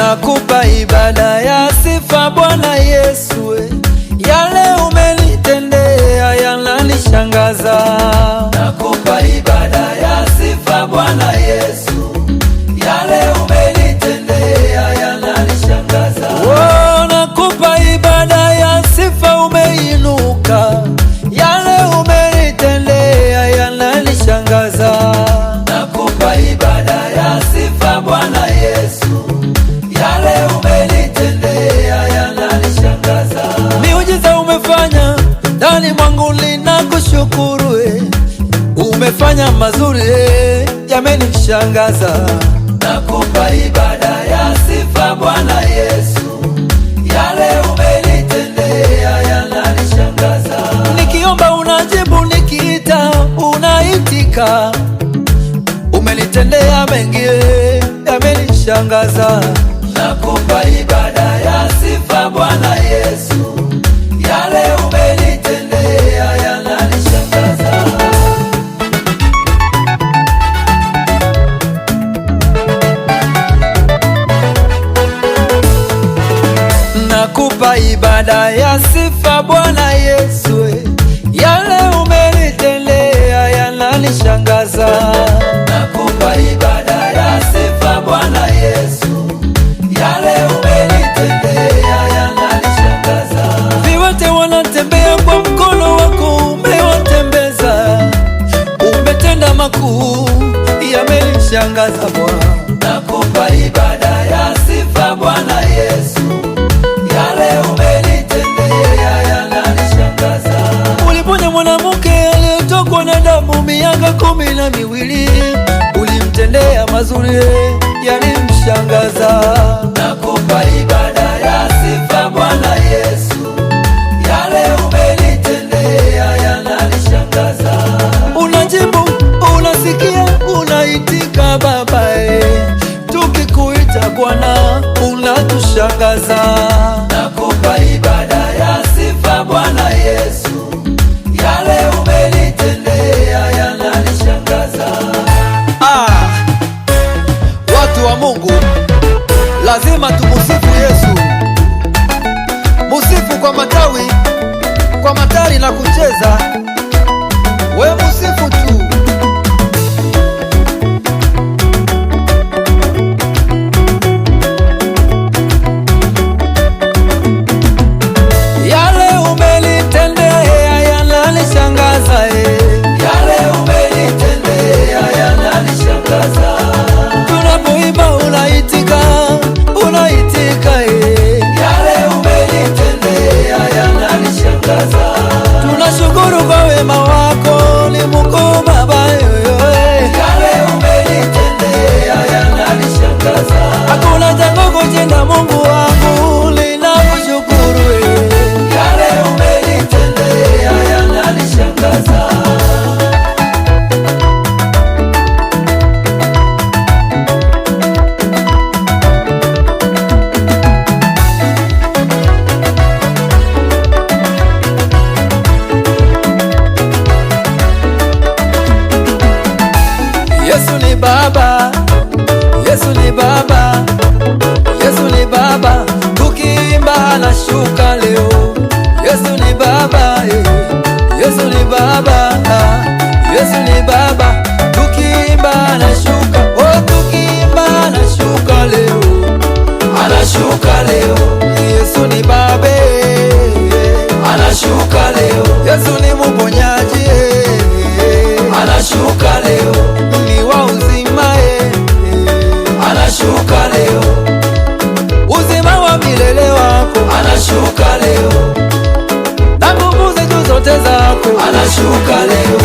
Nakupa ibada ya sifa Bwana Yesu, yale umenitendea yananishangaza. Nakupa ibada ya sifa Bwana Yesu, yale umenitendea yananishangaza. Oh, nakupa ibada ya sifa, umeinuka, yale umenitendea yananishangaza. Nakupa ibada ya sifa Bwana Yesu, yale umenitendea yananishangaza. Miujiza umefanya ndani mwangu, ninakushukuru. Umefanya mazuri yamenishangaza. Nakupa ibada ya sifa Bwana Yesu, yale umenitendea yananishangaza. Nikiomba unajibu, nikiita unaitika. Umenitendea mengi yamenishangaza. Nakupa ibada ya sifa Bwana Yesu, yale umenitendea yananishangaza. Nakupa ibada ya sifa Bwana Yesu, yale umenitendea yananishangaza. Nakupa ibada ya sifa Bwana Yesu, yale umenitendea yananishangaza. Viwete wanatembea kwa mkono wako, umewatembeza. Umetenda makuu yamenishangaza Bwana. Nakupa ibada ya sifa Bwana Yesu, yale umenitendea yananishangaza. Uliponya mwanamke aliyetokwa na damu miaka 12, ulimtendea mazuri yalimshangaza. Nakupa ibada ya sifa Bwana Yesu, yale umenitendea yananishangaza. Unajibu, unasikia, unaitika Baba, tukikuita Bwana unatushangaza. Nakupa ibada ya sifa Bwana Yesu, yale umenitendea yananishangaza. Watu wa Mungu, lazima tumusifu Yesu. Musifu kwa matawi, kwa matari na kucheza. We musifu tu. Yale umenitendea yananishangaza, yale umenitendea yananishangaza. Tunapoimba unaitika, unaitika, yale umenitendea yananishangaza. Tunashukuru kwa wema wako, ni mkuu Baba, yale umenitendea yananishangaza. Hakuna jambo kushinda Mungu wangu, ninakushukuru. Yale umenitendea yananishangaza. Yesu ni Baba, Yesu ni Baba, Yesu ni Baba. Tukiimba anashuka leo. Yesu ni Baba, Yesu ni Baba, Yesu ni Baba. Tukiimba anashuka, oh, tukiimba anashuka leo, anashuka leo. Yesu ni Baba, anashuka leo. Yesu ni mponyaji, anashuka leo. Ni wa uzima, anashuka leo. Uzima wa milele wako, anashuka leo. Na nguvu zetu zote zako, anashuka leo.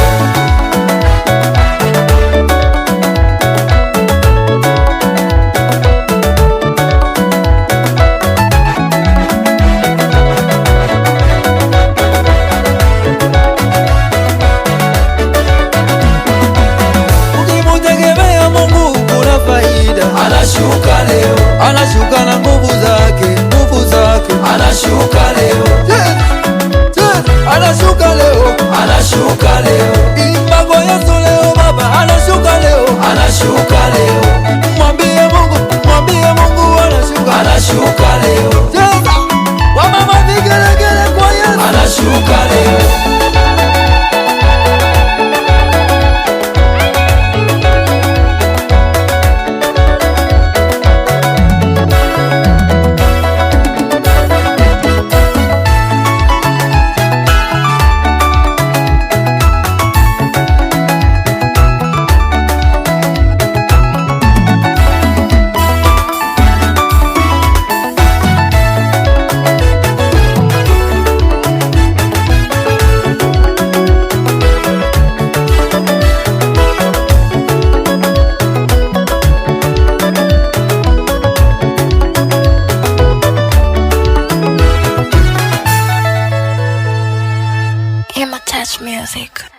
Ukimutegemea Mungu kuna faida. Anashuka leo, anashuka na nguvu zake, nguvu zake. Anashuka leo, anashuka leo, anashuka leo. Pema Touch Music.